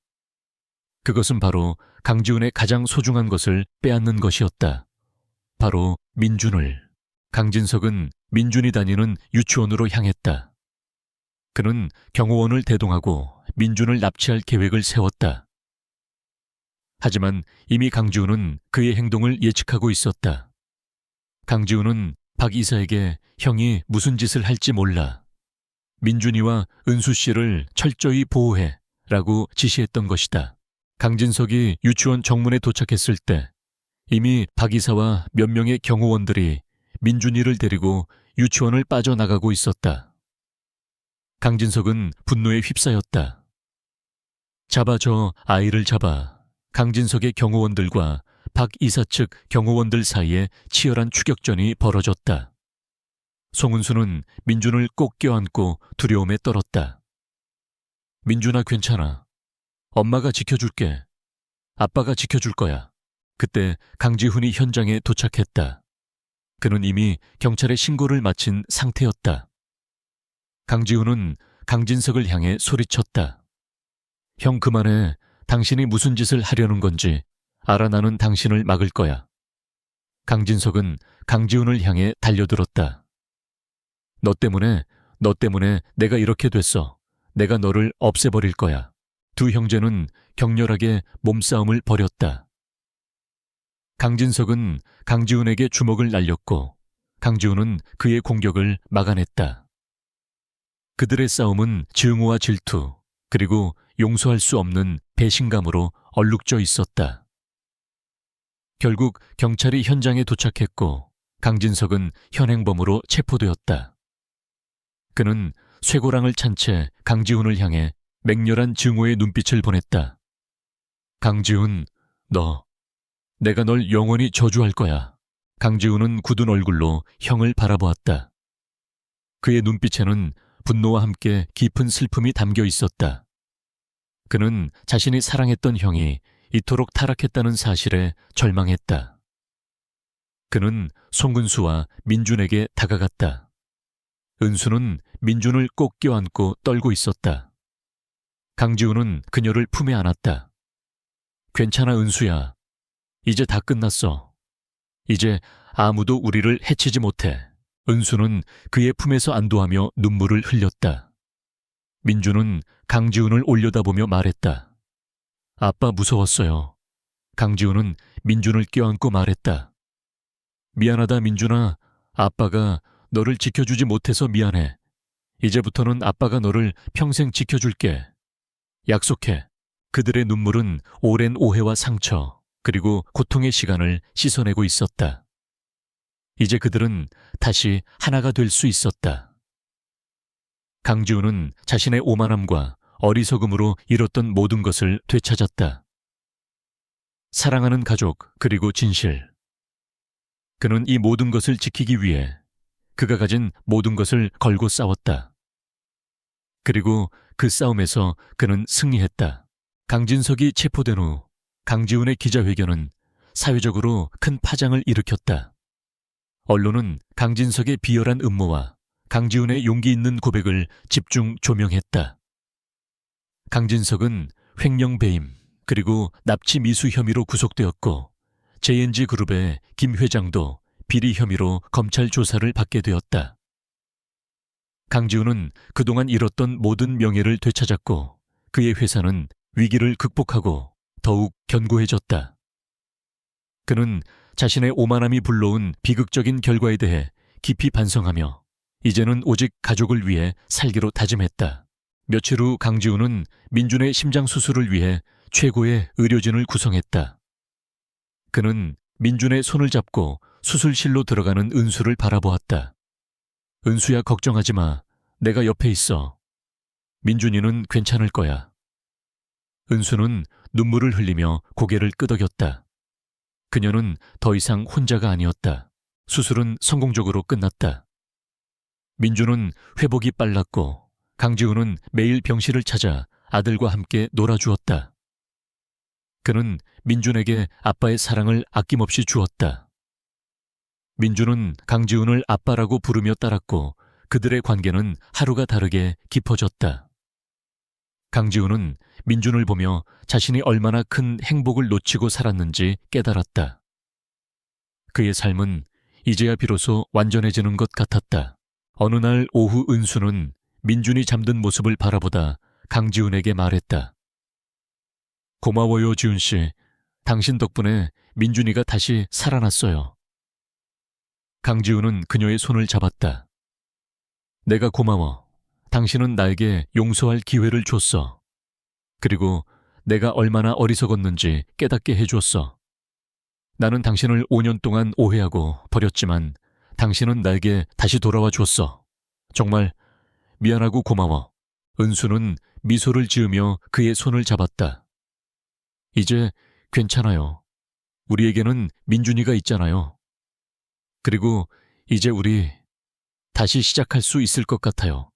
그것은 바로 강지훈의 가장 소중한 것을 빼앗는 것이었다. 바로 민준을. 강진석은 민준이 다니는 유치원으로 향했다. 그는 경호원을 대동하고 민준을 납치할 계획을 세웠다. 하지만 이미 강지훈은 그의 행동을 예측하고 있었다. 강지훈은 박 이사에게 형이 무슨 짓을 할지 몰라. 민준이와 은수 씨를 철저히 보호해 라고 지시했던 것이다. 강진석이 유치원 정문에 도착했을 때 이미 박 이사와 몇 명의 경호원들이 민준이를 데리고 유치원을 빠져나가고 있었다. 강진석은 분노에 휩싸였다. 잡아, 저 아이를 잡아. 강진석의 경호원들과 박 이사 측 경호원들 사이에 치열한 추격전이 벌어졌다. 송은수는 민준을 꼭 껴안고 두려움에 떨었다. 민준아, 괜찮아. 엄마가 지켜줄게. 아빠가 지켜줄 거야. 그때 강지훈이 현장에 도착했다. 그는 이미 경찰에 신고를 마친 상태였다. 강지훈은 강진석을 향해 소리쳤다. 형, 그만해. 당신이 무슨 짓을 하려는 건지 알아. 나는 당신을 막을 거야. 강진석은 강지훈을 향해 달려들었다. 너 때문에 내가 이렇게 됐어. 내가 너를 없애버릴 거야. 두 형제는 격렬하게 몸싸움을 벌였다. 강진석은 강지훈에게 주먹을 날렸고 강지훈은 그의 공격을 막아냈다. 그들의 싸움은 증오와 질투 그리고 용서할 수 없는 배신감으로 얼룩져 있었다. 결국 경찰이 현장에 도착했고 강진석은 현행범으로 체포되었다. 그는 쇠고랑을 찬 채 강지훈을 향해 맹렬한 증오의 눈빛을 보냈다. 강지훈, 내가 널 영원히 저주할 거야. 강지훈은 굳은 얼굴로 형을 바라보았다. 그의 눈빛에는 분노와 함께 깊은 슬픔이 담겨 있었다. 그는 자신이 사랑했던 형이 이토록 타락했다는 사실에 절망했다. 그는 송은수와 민준에게 다가갔다. 은수는 민준을 꼭 껴안고 떨고 있었다. 강지훈은 그녀를 품에 안았다. 괜찮아, 은수야. 이제 다 끝났어. 이제 아무도 우리를 해치지 못해. 은수는 그의 품에서 안도하며 눈물을 흘렸다. 민준은 강지훈을 올려다보며 말했다. 아빠 무서웠어요. 강지훈은 민준을 껴안고 말했다. 미안하다, 민준아. 아빠가 너를 지켜주지 못해서 미안해. 이제부터는 아빠가 너를 평생 지켜줄게. 약속해. 그들의 눈물은 오랜 오해와 상처, 그리고 고통의 시간을 씻어내고 있었다. 이제 그들은 다시 하나가 될 수 있었다. 강지훈은 자신의 오만함과 어리석음으로 잃었던 모든 것을 되찾았다. 사랑하는 가족, 그리고 진실. 그는 이 모든 것을 지키기 위해 그가 가진 모든 것을 걸고 싸웠다. 그리고 그 싸움에서 그는 승리했다. 강진석이 체포된 후 강지훈의 기자회견은 사회적으로 큰 파장을 일으켰다. 언론은 강진석의 비열한 음모와 강지훈의 용기 있는 고백을 집중 조명했다. 강진석은 횡령배임 그리고 납치 미수 혐의로 구속되었고 JNG 그룹의 김 회장도 비리 혐의로 검찰 조사를 받게 되었다. 강지훈은 그동안 잃었던 모든 명예를 되찾았고 그의 회사는 위기를 극복하고 더욱 견고해졌다. 그는 자신의 오만함이 불러온 비극적인 결과에 대해 깊이 반성하며 이제는 오직 가족을 위해 살기로 다짐했다. 며칠 후 강지훈은 민준의 심장 수술을 위해 최고의 의료진을 구성했다. 그는 민준의 손을 잡고 수술실로 들어가는 은수를 바라보았다. 은수야, 걱정하지 마. 내가 옆에 있어. 민준이는 괜찮을 거야. 은수는 눈물을 흘리며 고개를 끄덕였다. 그녀는 더 이상 혼자가 아니었다. 수술은 성공적으로 끝났다. 민준은 회복이 빨랐고 강지훈은 매일 병실을 찾아 아들과 함께 놀아주었다. 그는 민준에게 아빠의 사랑을 아낌없이 주었다. 민준은 강지훈을 아빠라고 부르며 따랐고 그들의 관계는 하루가 다르게 깊어졌다. 강지훈은 민준을 보며 자신이 얼마나 큰 행복을 놓치고 살았는지 깨달았다. 그의 삶은 이제야 비로소 완전해지는 것 같았다. 어느 날 오후 은수는 민준이 잠든 모습을 바라보다 강지훈에게 말했다. 고마워요, 지훈 씨. 당신 덕분에 민준이가 다시 살아났어요. 강지훈은 그녀의 손을 잡았다. 내가 고마워. 당신은 나에게 용서할 기회를 줬어. 그리고 내가 얼마나 어리석었는지 깨닫게 해줬어. 나는 당신을 5년 동안 오해하고 버렸지만 당신은 나에게 다시 돌아와 줬어. 정말 미안하고 고마워. 은수는 미소를 지으며 그의 손을 잡았다. 이제 괜찮아요. 우리에게는 민준이가 있잖아요. 그리고 이제 우리 다시 시작할 수 있을 것 같아요.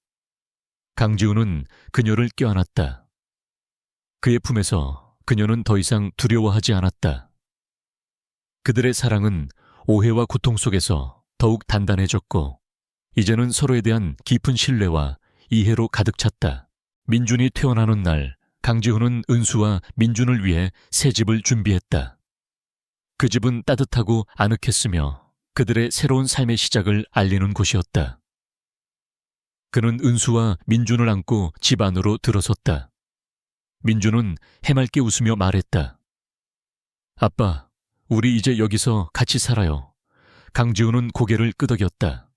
강지훈은 그녀를 껴안았다. 그의 품에서 그녀는 더 이상 두려워하지 않았다. 그들의 사랑은 오해와 고통 속에서 더욱 단단해졌고 이제는 서로에 대한 깊은 신뢰와 이해로 가득 찼다. 민준이 퇴원하는 날 강지훈은 은수와 민준을 위해 새 집을 준비했다. 그 집은 따뜻하고 아늑했으며 그들의 새로운 삶의 시작을 알리는 곳이었다. 그는 은수와 민준을 안고 집 안으로 들어섰다. 민준은 해맑게 웃으며 말했다. 아빠, 우리 이제 여기서 같이 살아요. 강지훈은 고개를 끄덕였다.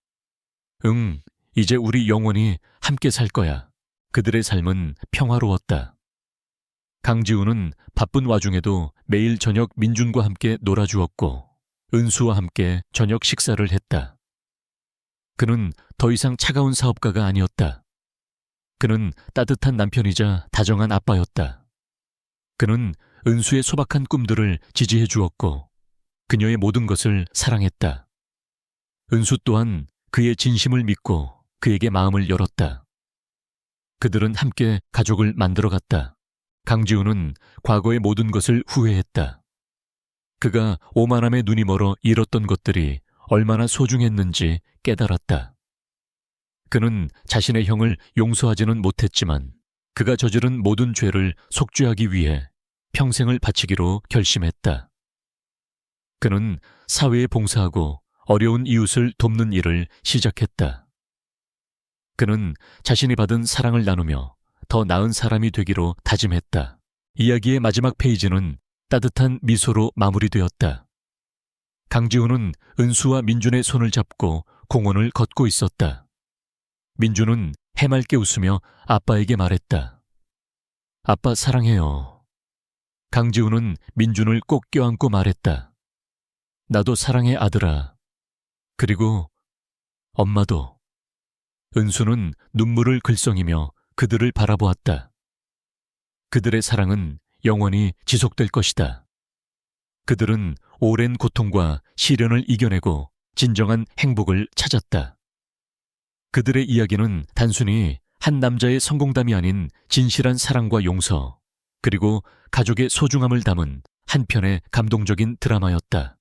응, 이제 우리 영원히 함께 살 거야. 그들의 삶은 평화로웠다. 강지훈은 바쁜 와중에도 매일 저녁 민준과 함께 놀아주었고 은수와 함께 저녁 식사를 했다. 그는 더 이상 차가운 사업가가 아니었다. 그는 따뜻한 남편이자 다정한 아빠였다. 그는 은수의 소박한 꿈들을 지지해 주었고 그녀의 모든 것을 사랑했다. 은수 또한 그의 진심을 믿고 그에게 마음을 열었다. 그들은 함께 가족을 만들어갔다. 강지훈은 과거의 모든 것을 후회했다. 그가 오만함에 눈이 멀어 잃었던 것들이 얼마나 소중했는지 깨달았다. 그는 자신의 형을 용서하지는 못했지만 그가 저지른 모든 죄를 속죄하기 위해 평생을 바치기로 결심했다. 그는 사회에 봉사하고 어려운 이웃을 돕는 일을 시작했다. 그는 자신이 받은 사랑을 나누며 더 나은 사람이 되기로 다짐했다. 이야기의 마지막 페이지는 따뜻한 미소로 마무리되었다. 강지훈은 은수와 민준의 손을 잡고 공원을 걷고 있었다. 민준은 해맑게 웃으며 아빠에게 말했다. 아빠 사랑해요. 강지훈은 민준을 꼭 껴안고 말했다. 나도 사랑해, 아들아. 그리고 엄마도. 은수는 눈물을 글썽이며 그들을 바라보았다. 그들의 사랑은 영원히 지속될 것이다. 그들은 오랜 고통과 시련을 이겨내고 진정한 행복을 찾았다. 그들의 이야기는 단순히 한 남자의 성공담이 아닌 진실한 사랑과 용서, 그리고 가족의 소중함을 담은 한 편의 감동적인 드라마였다.